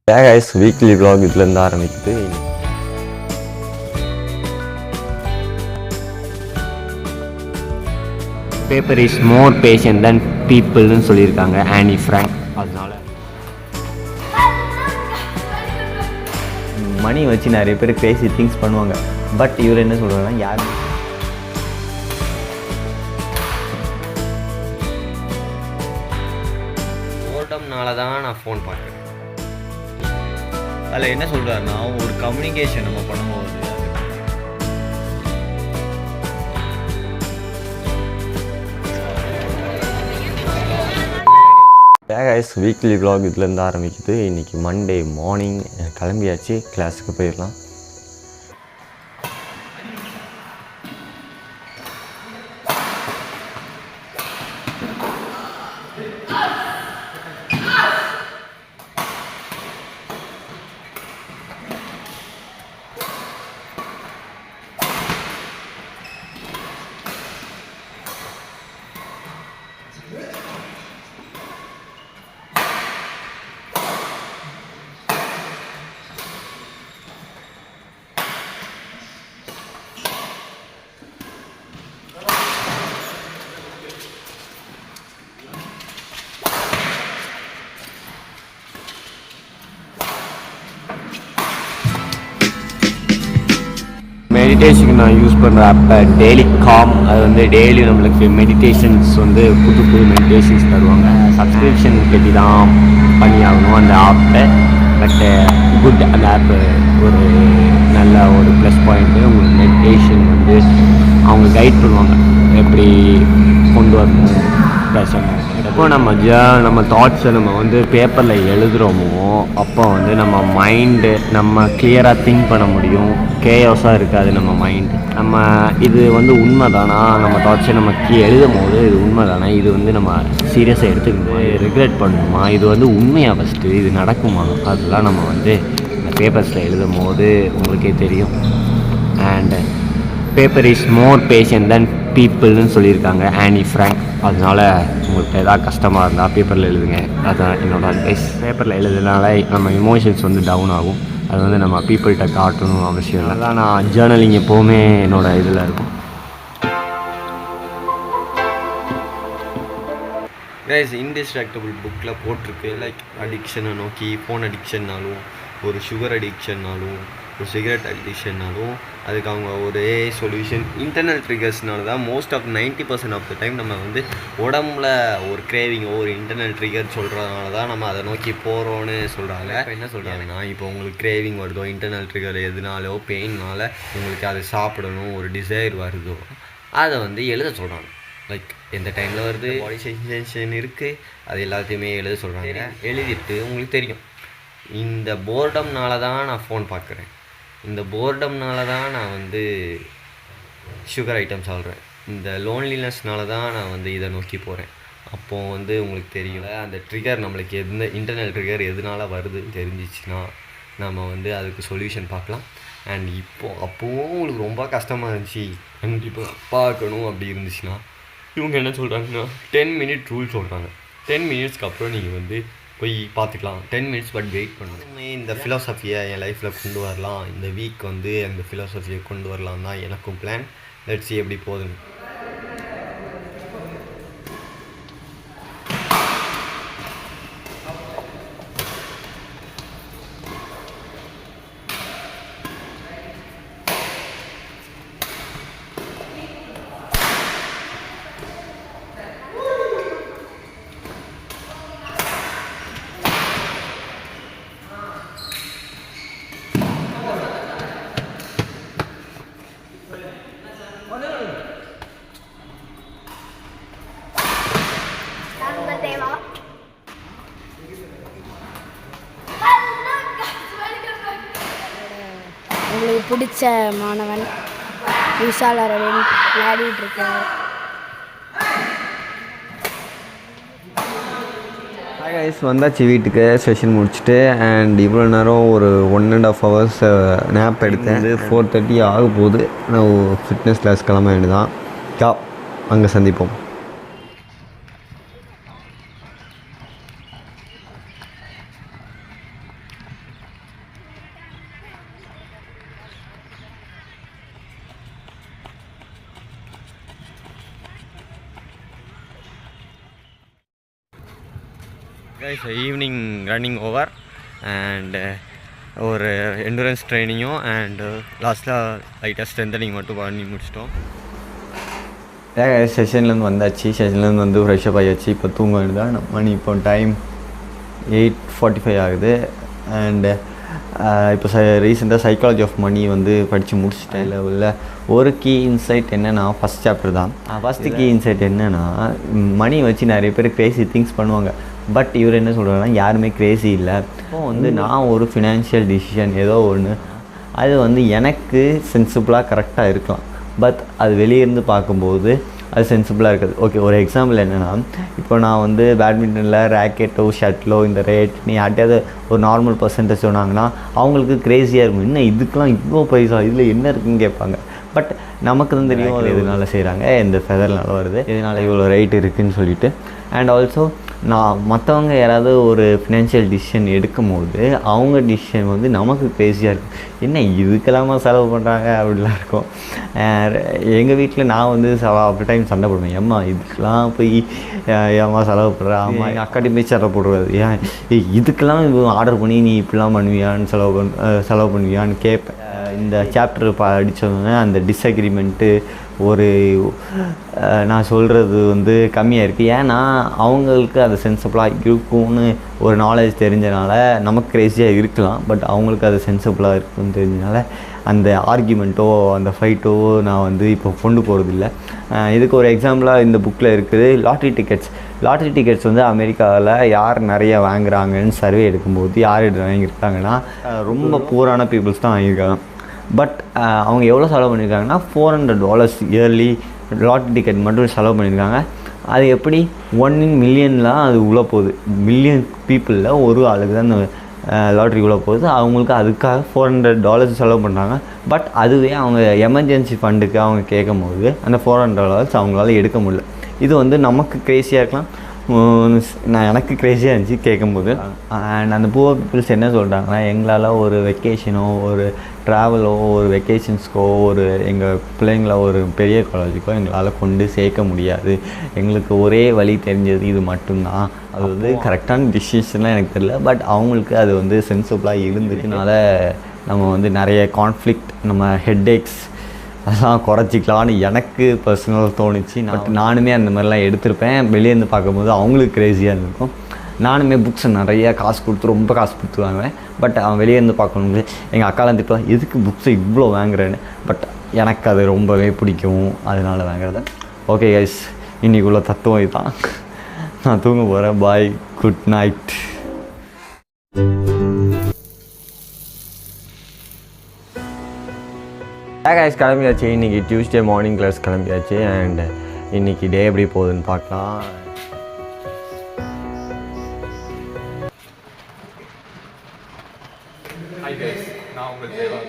guys, weekly vlog இதுலேருந்து ஆரம்பிக்குது. Paper is more patient than பீப்புள்னு சொல்லியிருக்காங்க ஆனி ஃப்ராங்க். அதனால மணி வச்சு நிறைய பேர் பேசி திங்ஸ் பண்ணுவாங்க. பட் இவர் என்ன சொல்கிறாங்கன்னா யார் போர்டம்னால தான் நான் ஃபோன் பார்க்குறேன். அதில் என்ன சொல்கிறாருன்னா ஒரு கம்யூனிகேஷன் நம்ம பண்ணும்போது guys, வீக்லி vlog இதுலேருந்து ஆரம்பிக்குது. இன்றைக்கி மண்டே மார்னிங் கிளம்பியாச்சு, கிளாஸுக்கு போயிடலாம். மெடிடேஷனுக்கு நான் யூஸ் பண்ணுற ஆப்பை டெய்லி காம். அது வந்து டெய்லி நம்மளுக்கு மெடிடேஷன்ஸ் வந்து புது புது மெடிடேஷன்ஸ் தருவாங்க. சப்ஸ்கிரிப்ஷன் கட்டி தான் பண்ணி ஆகணும் அந்த ஆப்பை. பட்டு குட், அந்த ஆப்பு ஒரு நல்ல ஒரு ப்ளஸ் பாயிண்ட்டு. உங்களுக்கு மெடிடேஷன் வந்து அவங்க கைட் பண்ணுவாங்க எப்படி கொண்டு வரணும், பேசணும். எப்போ நம்ம தாட்ஸை நம்ம வந்து பேப்பரில் எழுதுகிறோமோ அப்போ வந்து நம்ம மைண்டு நம்ம கிளியராக திங்க் பண்ண முடியும். கேயோஸாக இருக்காது நம்ம மைண்டு. நம்ம இது வந்து உண்மை தானா, நம்ம தாட்ஸை நம்ம எழுதும் போது இது உண்மை தானே, இது வந்து நம்ம சீரியஸாக எடுத்துக்கணுமா, ரிக்ரெட் பண்ணணுமா, இது வந்து உண்மையாக ஃபஸ்ட்டு இது நடக்குமா, அதெல்லாம் நம்ம வந்து இந்த பேப்பர்ஸில் எழுதும் போது உங்களுக்கே தெரியும். And paper is more patient than பீப்புள்னு சொல்லியிருக்காங்க ஆனி ஃப்ராங்க். அதனால் உங்களுக்கு எதாவது கஷ்டமாக இருந்தால் பேப்பரில் எழுதுங்க. அதுதான் என்னோடய அட்வைஸ். பேப்பரில் எழுதுனால நம்ம இமோஷன்ஸ் வந்து டவுன் ஆகும். அது வந்து நம்ம பீப்புள்கிட்ட காட்டணும் அவசியம் இல்லை. அதான் நான் ஜேர்னலிங் எப்போவுமே என்னோடய இதில் இருக்கும். கைஸ், இன்டிஸ்ட்ராக்டபிள் புக்கில் போட்டிருக்கு லைக் அடிக்ஷனை நோக்கி. ஃபோன் அடிக்ஷன்னாலும், ஒரு சுகர் அடிக்ஷன்னாலும், ஒரு சிகரெட் அடிக்ஷன்னாலும் அதுக்கு அவங்க ஒரே சொல்யூஷன் இன்டர்னல் ட்ரிகர்ஸ்னால தான். Most of 90% of the time நம்ம வந்து உடம்புல ஒரு கிரேவிங், ஒரு இன்டர்னல் ட்ரிகர் சொல்கிறதுனால தான் நம்ம அதை நோக்கி போகிறோன்னு சொல்கிறாங்க. இப்போ என்ன சொல்கிறாங்கன்னா, இப்போ உங்களுக்கு கிரேவிங் வருதோ, இன்டர்னல் ட்ரிகர் எதுனாலோ, பெயின்னால உங்களுக்கு அதை சாப்பிடணும் ஒரு டிசைர் வருதோ, அதை வந்து எழுத சொல்கிறாங்க. லைக் எந்த டைமில் வருது, பாடி சென்சேஷன் இருக்குது, அது எல்லாத்தையுமே எழுத சொல்கிறாங்க. எழுதிட்டு உங்களுக்கு தெரியும், இந்த போர்டம்னால தான் நான் ஃபோன் பார்க்குறேன், இந்த போர்டம்னால தான் நான் வந்து சுகர் ஐட்டம் சாப்பிட்றேன், இந்த லோன்லினஸ்னால தான் நான் வந்து இதை நோக்கி போகிறேன். அப்போது வந்து உங்களுக்கு தெரியும் அந்த ட்ரிகர் நம்மளுக்கு எந்த இன்டர்னல் ட்ரிகர் எதனால வருதுன்னு தெரிஞ்சிச்சுன்னா நம்ம வந்து அதுக்கு சொல்யூஷன் பார்க்கலாம். அண்ட் அப்போவும் உங்களுக்கு ரொம்ப கஷ்டமாக இருந்துச்சு, கண்டிப்பாக பார்க்கணும் அப்படி இருந்துச்சுன்னா இவங்க என்ன சொல்கிறாங்கன்னா 10 மினிட் ரூல் சொல்கிறாங்க. 10 மினிட்ஸ்க்கு அப்புறம் நீங்கள் வந்து போய் பார்த்துக்கலாம். 10 மினிட்ஸ் பட் வெயிட் பண்ணணும். இந்த ஃபிலாசபியை என் லைஃப்பில் கொண்டு வரலாம், இந்த வீக் வந்து அந்த ஃபிலாசபியை கொண்டு வரலாம் தான் எனக்கும் பிளான். லெட்ஸ் see எப்படி போகுதுன்னு. உங்களுக்கு பிடிச்ச மாணவன் விஷால் அரவிந்த் விளையாடிட்டு இருக்கார். ஹாய் கைஸ், வந்தாச்சு வீட்டுக்கு செஷன் முடிச்சுட்டு. அண்ட் இவ்வளோ நேரம் ஒரு 1.5 hours நேப் எடுத்தேன். 4:30 ஆக போகுது. நான் ஃபிட்னஸ் கிளாஸ் கிளம்ப வேண்டியதான். அங்கே சந்திப்போம். Guys evening running over and ஒரு எண்டுரன்ஸ் ட்ரைனிங்கும் அண்டு லாஸ்ட்டாக லைட்டாக ஸ்ட்ரென்தனிங் மட்டும் பண்ணி முடிச்சிட்டோம். செஷன்லேருந்து வந்தாச்சு. செஷன்லேருந்து வந்து ஃப்ரெஷ்ஷப் ஆகியாச்சு. இப்போ தூங்க வேண்டியதான். மணி இப்போ டைம் 8:45 ஆகுது. அண்டு இப்போ ரீசெண்டாக சைக்காலஜி ஆஃப் மணி வந்து படித்து முடிச்சிட்டேன். உள்ள ஒரு கீ இன்சைட் என்னென்னா ஃபஸ்ட் சாப்டர் தான். ஃபஸ்ட்டு கீ இன்சைட் என்னென்னா, மணி வச்சு நிறைய பேர் க்ரேசி திங்ஸ் பண்ணுவாங்க. பட் இவர் என்ன சொல்கிறாங்கன்னா, யாருமே க்ரேசி இல்லை. இப்போ வந்து நான் ஒரு ஃபினான்ஷியல் டிசிஷன் ஏதோ ஒன்று, அது வந்து எனக்கு சென்சிபிளாக கரெக்டாக இருக்கலாம். பட் அது வெளியேருந்து பார்க்கும்போது அது சென்சிபிளாக இருக்காது. ஓகே, ஒரு எக்ஸாம்பிள் என்னென்னா, இப்போ நான் வந்து பேட்மிண்டனில் ரேக்கெட்டோ ஷட்டிலோ இந்த ரேட் நீ யார்ட்டையாவது ஒரு நார்மல் பர்சன்டேஜ் சொன்னாங்கன்னா அவங்களுக்கு க்ரேஸியாக இருக்கும். இன்னும் இதுக்கெலாம் இவ்வளோ பைசா, இதில் என்ன இருக்குன்னு கேட்பாங்க. பட் நமக்கு தான் தெரியும் அது எதனால செய்கிறாங்க, இந்த ஃபெதர்னால வருது, இதனால் இவ்வளோ ரேட் இருக்குதுன்னு சொல்லிட்டு. அண்ட் ஆல்சோ நான் மற்றவங்க யாராவது ஒரு ஃபினான்ஷியல் டிசிஷன் எடுக்கும் போது அவங்க டிசிஷன் வந்து நமக்கு க்ரேஸியாக இருக்கும். என்ன இதுக்கெல்லாமா செலவு பண்ணுறாங்க அப்படிலாம் இருக்கும். எங்கள் வீட்டில் நான் வந்து அப்படி டைம் சண்டை போடுவேன். ஏம்மா இதுக்கெல்லாம் போய் ஏம்மா செலவு பண்ணுறேன், ஆமாம் எங்கள் அக்காட்டி போய் சண்டை போடுறது, ஏன் இதுக்கெல்லாம் ஆர்டர் பண்ணி நீ இப்படிலாம் பண்ணுவியான்னு செலவு பண்ணுவியான்னு கேட்பேன். இந்த சாப்டர் படித்தோன்னே அந்த டிஸ்அக்ரிமெண்ட்டு ஒரு நான் சொல்கிறது வந்து கம்மியாக இருக்குது. ஏன்னா அவங்களுக்கு அது சென்சிபிளாக இருக்கும்னு ஒரு நாலேஜ் தெரிஞ்சனால நமக்கு க்ரேஸியாக இருக்கலாம். பட் அவங்களுக்கு அது சென்சிபிளாக இருக்குன்னு தெரிஞ்சனால அந்த ஆர்கியூமெண்ட்டோ அந்த ஃபைட்டோ நான் வந்து இப்போ கொண்டு போகிறதில்ல. இதுக்கு ஒரு எக்ஸாம்பிளாக இந்த புக்கில் இருக்குது லாட்ரி டிக்கெட்ஸ் வந்து அமெரிக்காவில் யார் நிறைய வாங்குறாங்கன்னு சர்வே எடுக்கும்போது யார் வாங்கியிருக்காங்கன்னா ரொம்ப பூரான பீப்புள்ஸ் தான் வாங்கியிருக்காங்க. பட் அவங்க எவ்வளோ செலவு பண்ணியிருக்காங்கன்னா $400 இயர்லி லாட்ரி டிக்கெட் மட்டும் செலவு பண்ணியிருக்காங்க. அது எப்படி 1 in million-லாம் அது உள்ளே போகுது. மில்லியன் பீப்புளில் ஒரு ஆளுக்கு தான் அந்த லாட்ரி உள்ளே போகுது. அவங்களுக்கு அதுக்காக $400 செலவு பண்ணுறாங்க. பட் அதுவே அவங்க எமர்ஜென்சி ஃபண்டுக்கு அவங்க கேட்கும் போது அந்த $400 அவங்களால எடுக்க முடியல. இது வந்து நமக்கு க்ரேஸியாக இருக்கலாம். எனக்கு க்ரேஸியாக இருந்துச்சு கேட்கும்போது. அண்ட் அந்த புவர் பீப்புள்ஸ் என்ன சொல்கிறாங்கன்னா, எங்களால் ஒரு வெக்கேஷனோ ஒரு ட்ராவலோ ஒரு வெக்கேஷன்ஸ்க்கோ ஒரு எங்கள் பிள்ளைங்கள ஒரு பெரிய காலேஜுக்கோ எங்களால் கொண்டு சேர்க்க முடியாது. எங்களுக்கு ஒரே வழி தெரிஞ்சது இது மட்டும்தான். அது வந்து கரெக்டான டிசிஷன்லாம் எனக்கு தெரியல. பட் அவங்களுக்கு அது வந்து சென்சிபிளாக இருந்ததுனால நம்ம வந்து நிறைய கான்ஃப்ளிக்ட், நம்ம ஹெட்டேக்ஸ் அதெல்லாம் குறைச்சிக்கலான்னு எனக்கு பர்சனலாக தோணுச்சு. நானுமே அந்த மாதிரிலாம் எடுத்திருப்பேன். வெளியேருந்து பார்க்கும்போது அவங்களுக்கு க்ரேஸியாக இருந்திருக்கும். நானுமே புக்ஸை நிறையா காசு கொடுத்து ரொம்ப காசு கொடுத்து வாங்குவேன். பட் அவன் வெளியேருந்து பார்க்கணுங்க எங்கள் அக்காலாம் திட்டுவாங்க, எதுக்கு புக்ஸை இவ்வளோ வாங்குறேன்னு. பட் எனக்கு அது ரொம்பவே பிடிக்கும், அதனால் வாங்குறது. ஓகே கைஸ், இன்றைக்குள்ள தத்துவம் இதுதான். நான் தூங்க போகிறேன். பாய், குட் நைட். கைஸ் கிளம்பியாச்சு. இன்றைக்கி டியூஸ்டே மார்னிங் கிளாஸ் கிளம்பியாச்சு. அண்ட் இன்றைக்கி டே எப்படி போகுதுன்னு பார்க்கலாம். நான் உங்கள் தேவா.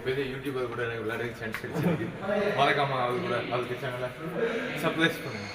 பெரிய யூடியூபர் கூட எனக்கு விளையாட சான்ஸ் கிடைச்சிருக்கு. மறக்காம அதுக்கு சேனலை சப்ஸ்கிரைப் பண்ணுங்க.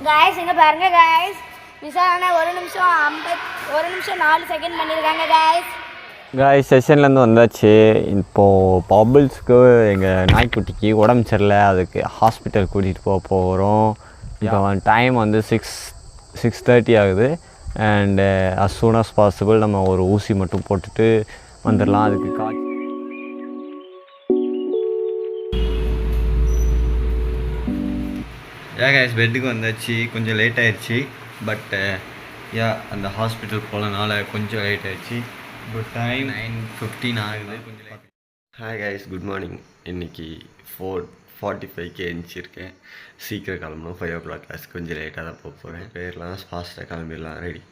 காய்ஸ் இங்கே பாருங்க காய்ஸ் விசாரணை 1 நிமிஷம் 4 செகண்ட் பண்ணியிருக்காங்க காய்ஸ். காய்ஸ் செஷன்லேருந்து வந்தாச்சு. இப்போது பபிள்ஸ்க்கு எங்கள் நாய்க்குட்டிக்கு உடம்பு சரியில்லை, அதுக்கு ஹாஸ்பிட்டல் கூட்டிகிட்டு போகிறோம். இப்போ டைம் வந்து 6:30 ஆகுது. And as soon as possible நம்ம ஒரு ஊசி மட்டும் போட்டுட்டு வந்துடலாம். அதுக்கு கைஸ் பெட்டுக்கு வந்தாச்சு. கொஞ்சம் லேட் ஆயிடுச்சு. பட் அந்த ஹாஸ்பிட்டல் போனனால கொஞ்சம் லேட் ஆயிடுச்சு. இப்போ டைம் 9:15 ஆகுது. கொஞ்சம் late. Hi guys, good morning. இன்றைக்கி 4:45 எழுந்திருக்கேன். சீக்கிரம் கிளம்பணும். 5 o'clock கிளாஸ். கொஞ்சம் லேட்டாக தான் போக போகிறேன். பேர்லாம் ஃபாஸ்ட்டாக கிளம்பிடலாம். ரெடி.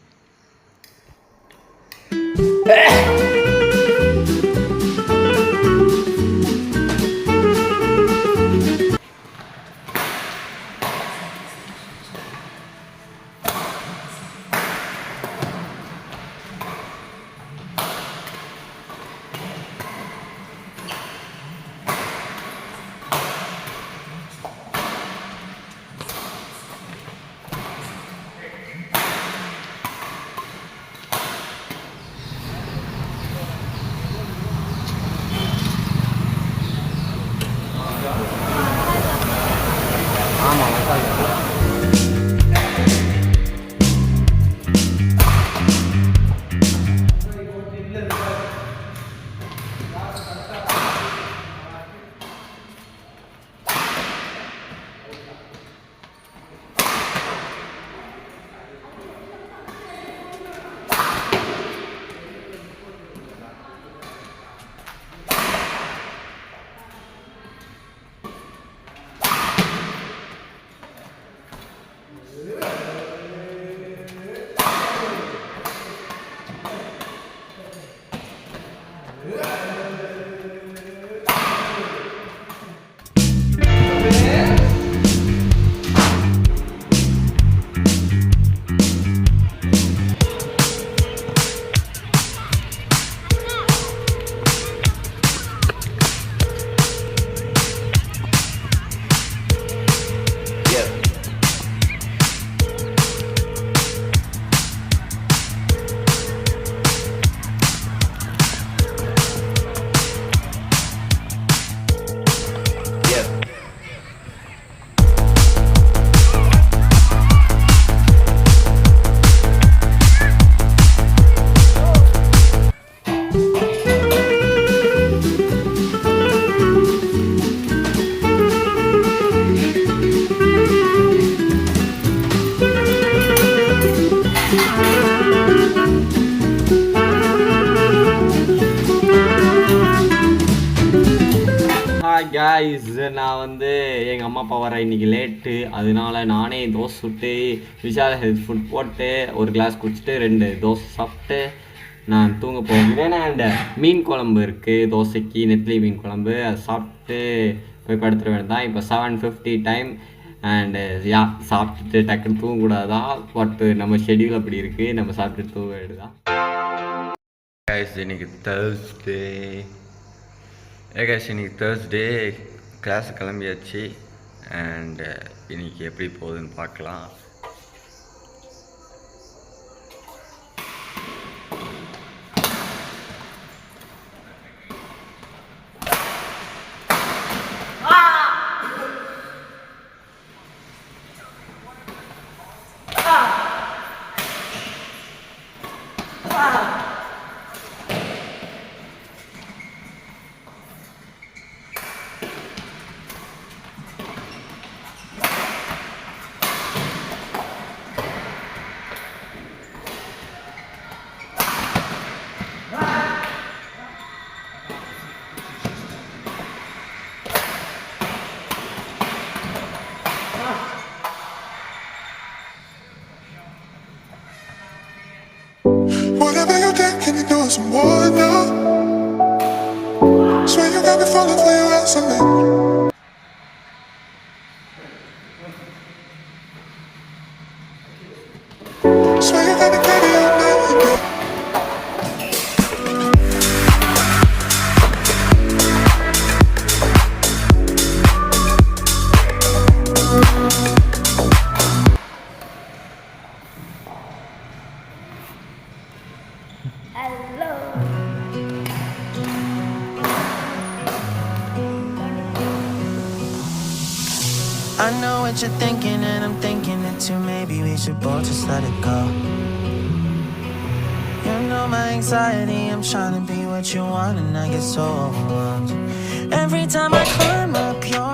guys, நான் வந்து எங்கள் அம்மா அப்பா வர இன்றைக்கி லேட்டு, அதனால நானே தோசை சுட்டு விஷால் ஹெல்த் ஃபுட் போட்டு ஒரு கிளாஸ் குடிச்சிட்டு 2 தோசை சாப்பிட்டு நான் தூங்க போகிறேன். அண்ட் மீன் குழம்பு இருக்குது, தோசைக்கு நெத்திலி மீன் குழம்பு, அதை சாப்பிட்டு போய் படுத்துட வேண்டியதான். இப்போ 7:50 டைம். அண்டு சாப்பிட்டுட்டு டக்குன்னு தூங்கக்கூடாதான். பட் நம்ம ஷெட்யூல் அப்படி இருக்குது, நம்ம சாப்பிட்டு தூங்க வேண்டியதான். இன்னைக்கு தேர்ஸ்டே. இன்னைக்கு தேர்ஸ்டே கிளாஸ் கிளம்பியாச்சு. அண்ட் இன்னைக்கு எப்படி போகுதுன்னு பார்க்கலாம். Whatever you did, can you do it some more now? Swear you got me falling for your ass on me. Swear you got me crazy all night and day. Hello. I know what you're thinking and I'm thinking it too. Maybe we should both just let it go. You know my anxiety, I'm trying to be what you want and I get so overwhelmed. Every time I climb up your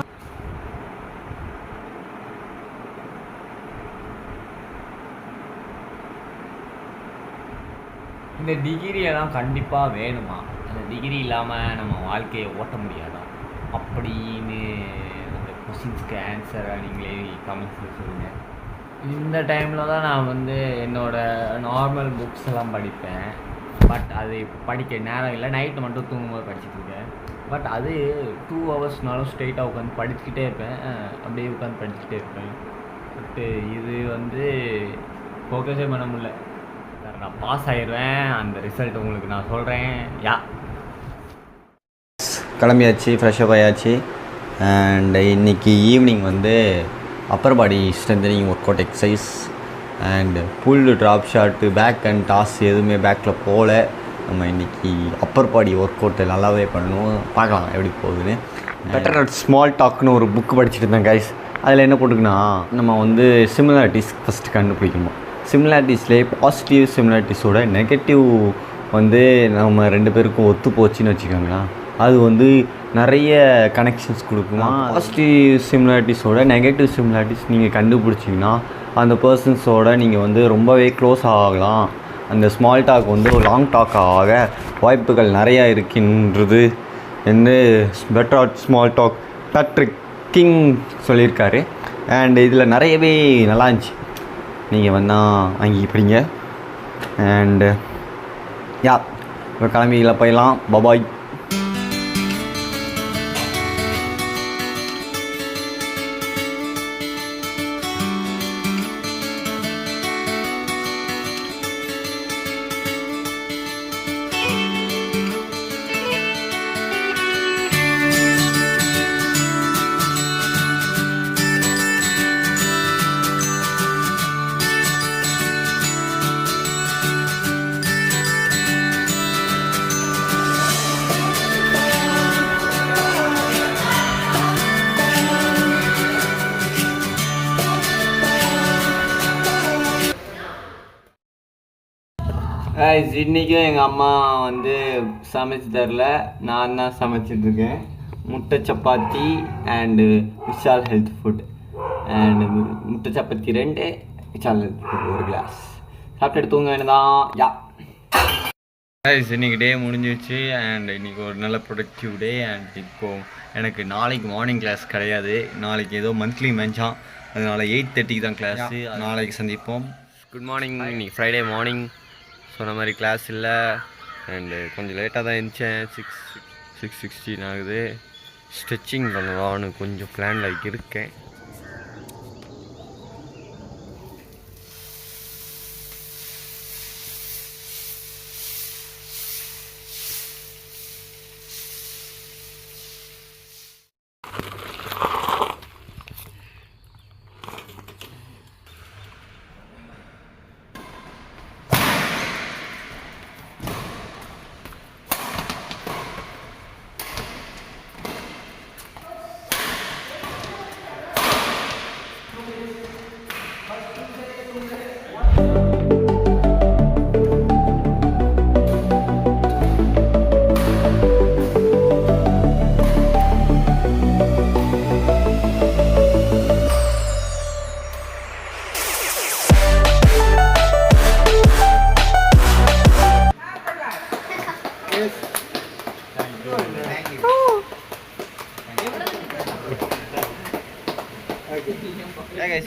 இந்த டிகிரியெல்லாம் கண்டிப்பாக வேணுமா? அந்த degree இல்லாமல் நம்ம வாழ்க்கையை ஓட்ட முடியாதா அப்படின்னு அந்த கொஸ்டின்ஸ்க்கு ஆன்சரை நீங்களே கமெண்ட்ஸில் சொல்லுங்கள். இந்த டைமில் தான் நான் வந்து என்னோடய நார்மல் புக்ஸ் எல்லாம் படிப்பேன். பட் அது படிக்க நேரம் இல்லை, நைட்டு மட்டும் தூங்கும்போது படிச்சுட்ருக்கேன். பட் அது 2 ஹவர்ஸ்னாலும் ஸ்ட்ரெயிட்டாக உட்காந்து படிச்சுக்கிட்டே இருப்பேன். அப்படியே உட்காந்து படிச்சுக்கிட்டே இருப்பேன். பட்டு இது வந்து ஃபோக்கஸே பண்ண முடியல. நான் பாஸ் ஆயிடுவேன். அந்த ரிசல்ட் உங்களுக்கு நான் சொல்கிறேன். கிளம்பியாச்சு, ஃப்ரெஷ்அப் ஆயாச்சு. அண்ட் இன்றைக்கி ஈவினிங் வந்து upper body strengthening work out exercise and pull drop shot back and toss எதுவுமே பேக்கில் போகல. நம்ம இன்றைக்கி அப்பர் பாடி ஒர்க் அவுட்டு நல்லாவே பண்ணணும். பார்க்கலாம் எப்படி போகுதுன்னு. பெட்டர் அட் ஸ்மால் டாக்னு ஒரு புக்கு படிச்சுட்டு இருந்தேன் கைஸ். அதில் என்ன போட்டுக்குன்னா, நம்ம வந்து சிமிலாரிட்டிஸ் ஃபஸ்ட்டு கண்டுபிடிக்கணும். சிமிலாரிட்டிஸ்லேயே பாசிட்டிவ் சிமிலாரிட்டிஸோட நெகட்டிவ் வந்து நம்ம 2 பேருக்கும் ஒத்து போச்சுன்னு வச்சுக்கோங்களேன், அது வந்து நிறைய கனெக்ஷன்ஸ் கொடுக்குமா. பாசிட்டிவ் சிமிலாரிட்டிஸோட நெகட்டிவ் சிமிலாரிட்டிஸ் நீங்கள் கண்டுபிடிச்சிங்கன்னா அந்த பர்சன்ஸோட நீங்கள் வந்து ரொம்பவே க்ளோஸ் ஆகலாம். அந்த ஸ்மால் டாக் வந்து ஒரு லாங் டாக் ஆக வாய்ப்புகள் நிறையா இருக்கின்றது என்று better at small talk Patrick King சொல்லியிருக்காரு. அண்ட் இதில் நிறையவே நல்லா இருந்துச்சு. நீங்கள் வேணால் வாங்கி படிங்க. அண்டு இப்போ கிளம்பியில் போயிடலாம். பபாய். இன்றைக்கும் எங்கள் அம்மா வந்து சமைச்சு தரல, நான் தான் சமைச்சிட்ருக்கேன். முட்டை சப்பாத்தி and Vishal health food. And முட்டை சப்பாத்தி 2, விஷால் ஹெல்த் ஃபுட் 1 கிளாஸ் சாப்பிட்டு தூங்க வேணுதான். இன்றைக்கி டே முடிஞ்சிச்சு. அண்ட் இன்றைக்கி ஒரு நல்ல ப்ரொடக்டிவ் டே. அண்ட் இப்போது எனக்கு நாளைக்கு மார்னிங் கிளாஸ் கிடையாது. நாளைக்கு ஏதோ மந்த்லி மேட்சான், அதனால் 8:30 தான் கிளாஸு. நாளைக்கு சந்திப்போம். Good morning. இன்னைக்கு ஃப்ரைடே மார்னிங். ஸோ சொன்ன மாதிரி கிளாஸ் இல்லை அண்டு கொஞ்சம் லேட்டாக தான் இருந்துச்சேன். 6:16 ஆகுது. ஸ்ட்ரெச்சிங் பண்ணலான்னு கொஞ்சம் பிளானில் இருக்கேன்.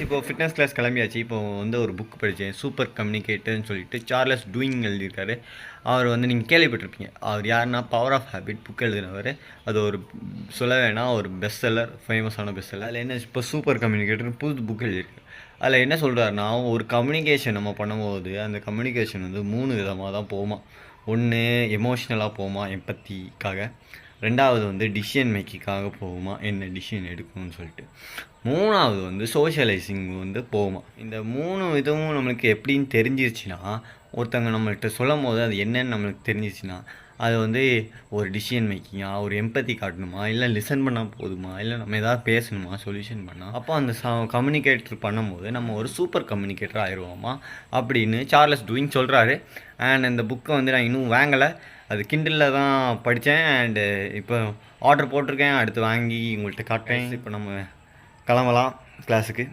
இப்போ ஃபிட்னஸ் கிளாஸ் கிளம்பியாச்சு. இப்போ வந்து ஒரு புக் படித்தேன், சூப்பர் கம்யூனிகேட்டர்னு சொல்லிட்டு சார்லஸ் டூயிங் எழுதியிருக்காரு. அவர் வந்து நீங்கள் கேள்விப்பட்டிருப்பீங்க. அவர் யாருன்னா பவர் ஆஃப் ஹேபிட் புக் எழுதினவர். அது ஒரு சொல்ல வேணாம், ஒரு பெஸ்ட் செல்லர், ஃபேமஸான பெஸ்ட் செல்லர். அதில் என்ன இப்போ சூப்பர் கம்யூனிகேட்டர்னு புது புக் எழுதியிருக்கு. அதில் என்ன சொல்கிறாருன்னா, ஒரு கம்யூனிகேஷன் நம்ம பண்ணும்போது அந்த கம்யூனிகேஷன் வந்து 3 விதமாக தான் போகுமா. ஒன்று எமோஷ்னலாக போகுமா, எம்பத்திக்காக. ரெண்டாவது வந்து டிசிஷன் மேக்கிங்காக போகுமா, என்ன டிசிஷன் எடுக்கணும்னு சொல்லிட்டு. மூணாவது வந்து சோஷியலைசிங் வந்து போகுமா. இந்த 3 இதுவும் நம்மளுக்கு எப்படின்னு தெரிஞ்சிருச்சுன்னா, ஒருத்தவங்க நம்மள்கிட்ட சொல்லும் போது அது என்னன்னு நம்மளுக்கு தெரிஞ்சிச்சுன்னா, அது வந்து ஒரு டிசிஷன் மேக்கிங்காக, ஒரு எம்பத்தி காட்டணுமா, இல்லை லிசன் பண்ணால் போதுமா, இல்லை நம்ம எதாவது பேசணுமா, சொல்யூஷன் பண்ணால். அப்போ அந்த கம்யூனிகேட்டர் பண்ணும்போது நம்ம ஒரு சூப்பர் கம்யூனிகேட்டர் ஆயிடுவோமா அப்படின்னு சார்லஸ் டூயிங் சொல்கிறாரு. அண்ட் இந்த புக்கை வந்து நான் இன்னும் வாங்கலை. அது கிண்டலில் தான் படித்தேன். அண்டு இப்போ ஆர்டர் போட்டிருக்கேன். அடுத்து வாங்கி உங்கள்கிட்ட காட்டுறேன். இப்போ நம்ம கிளம்பலாம் கிளாஸுக்கு.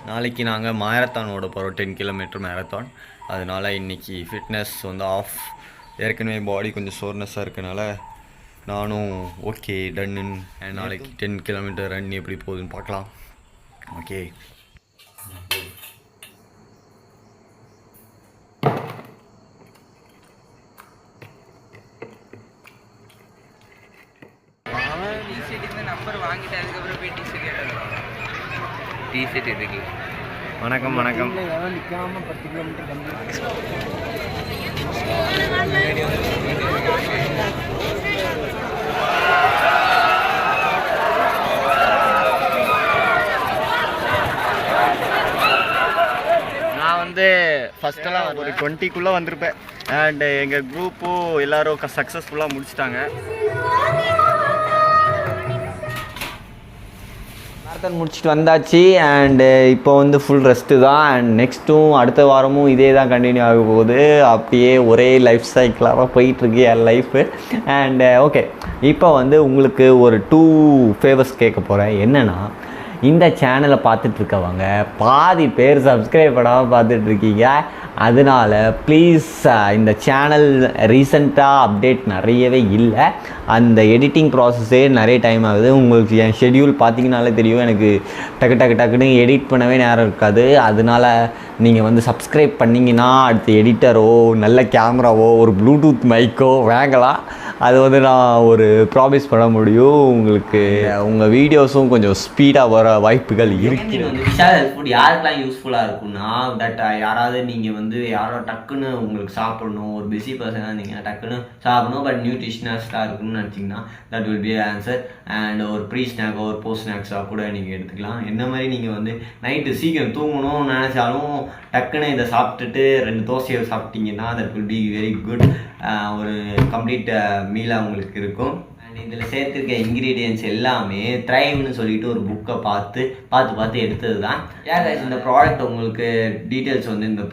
நாளைக்கு நாங்கள் மாரத்தான் ஓட போகிறோம், 10 கிலோமீட்டர் மேரத்தான். அதனால் இன்றைக்கி ஃபிட்னஸ் வந்து ஆஃப். ஏற்கனவே பாடி கொஞ்சம் சோர்னஸாக இருக்கனால நானும் ஓகே டன்னு. நாளைக்கு 10 கிலோமீட்டர் ரன் எப்படி போகுதுன்னு பார்க்கலாம். ஓகே. நம்பர் வாங்கிட்டு அதுக்கப்புறம் போய் டிஷர்ட் எதுக்கு? வணக்கம் வணக்கம். நான் வந்து ஃபஸ்ட்டெல்லாம் ஒரு 20க்குள்ளே வந்திருப்பேன். அண்டு எங்கள் குரூப்பும் எல்லோரும் சக்ஸஸ்ஃபுல்லாக முடிச்சிட்டாங்க. மாரத்தான் முடிச்சுட்டு வந்தாச்சு அண்டு இப்போ வந்து ஃபுல் ரெஸ்ட்டு தான். அண்ட் நெக்ஸ்ட்டும் அடுத்த வாரமும் இதே தான் கண்டினியூ ஆக போகுது. அப்படியே ஒரே லைஃப் சைக்கிளாக போயிட்டுருக்கு என் லைஃபு. அண்டு ஓகே, இப்போ வந்து உங்களுக்கு ஒரு 2 ஃபேவர்ஸ் கேட்க போகிறேன். என்னென்னா, இந்த சேனலை பார்த்துட்ருக்கவங்க பாதி பேர் சப்ஸ்கிரைப் பண்ணாமல் பார்த்துட்ருக்கீங்க. அதனால் ப்ளீஸ் இந்த சேனல் ரீசெண்டாக அப்டேட் நிறையவே இல்லை. அந்த எடிட்டிங் ப்ராசஸே நிறைய டைம் ஆகுது. உங்களுக்கு என் ஷெட்யூல் பார்த்தீங்கனாலே தெரியும், எனக்கு டக்குன்னு எடிட் பண்ணவே நேரம் இருக்காது. அதனால் நீங்கள் வந்து சப்ஸ்கிரைப் பண்ணிங்கன்னா அடுத்த எடிட்டரோ நல்ல கேமராவோ ஒரு ப்ளூடூத் மைக்கோ வாங்கலாம். அது வந்து நான் ஒரு ப்ராமிஸ் பண்ண முடியும். உங்களுக்கு உங்கள் வீடியோஸும் கொஞ்சம் ஸ்பீடாக வர வாய்ப்புகள் இருக்குது. வந்து விஷால் ஹெல்த் ஃபுட் யாருக்கெல்லாம் யூஸ்ஃபுல்லாக இருக்குன்னா, தட் யாராவது நீங்கள் வந்து யாரோ டக்குன்னு உங்களுக்கு சாப்பிடணும், ஒரு பிஸி பர்சனாக இருந்தீங்கன்னா டக்குன்னு சாப்பிடணும், பட் நியூட்ரிஷனஸ்டாக இருக்குன்னு நினச்சிங்கன்னா that will be answer. And ஒரு ப்ரீ ஸ்நாக்கோ ஒரு போஸ்ட் ஸ்நாக்ஸாக கூட நீங்கள் எடுத்துக்கலாம். என்ன மாதிரி நீங்கள் வந்து நைட்டு சீக்கிரம் தூங்கணும்னு நினச்சாலும் டக்குன்னு இதை சாப்பிட்டுட்டு 2 தோசையை சாப்பிட்டீங்கன்னா that will be very good. ஒரு கம்ப்ளீட் மீலாக உங்களுக்கு இருக்கும். அண்ட் இதில் சேர்த்துருக்க இன்க்ரீடியன்ஸ் எல்லாமே த்ரைவ்னு சொல்லிட்டு ஒரு புக்கை பார்த்து எடுத்தது தான். இந்த ப்ராடக்ட் உங்களுக்கு டீட்டெயில்ஸ் வந்து இந்த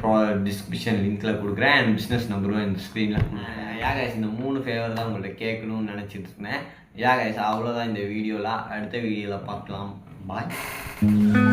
டிஸ்கிரிப்ஷன் லிங்க்கில் கொடுக்குறேன். அண்ட் பிஸ்னஸ் நம்பரும் இந்த ஸ்க்ரீனில் கொடுக்குறேன். இந்த 3 ஃபேவர் தான் உங்கள்கிட்ட கேட்கணும்னு நினச்சிட்டு இருந்தேன். அவ்வளோதான் இந்த வீடியோவில். அடுத்த வீடியோவில் பார்க்கலாம். பாய்.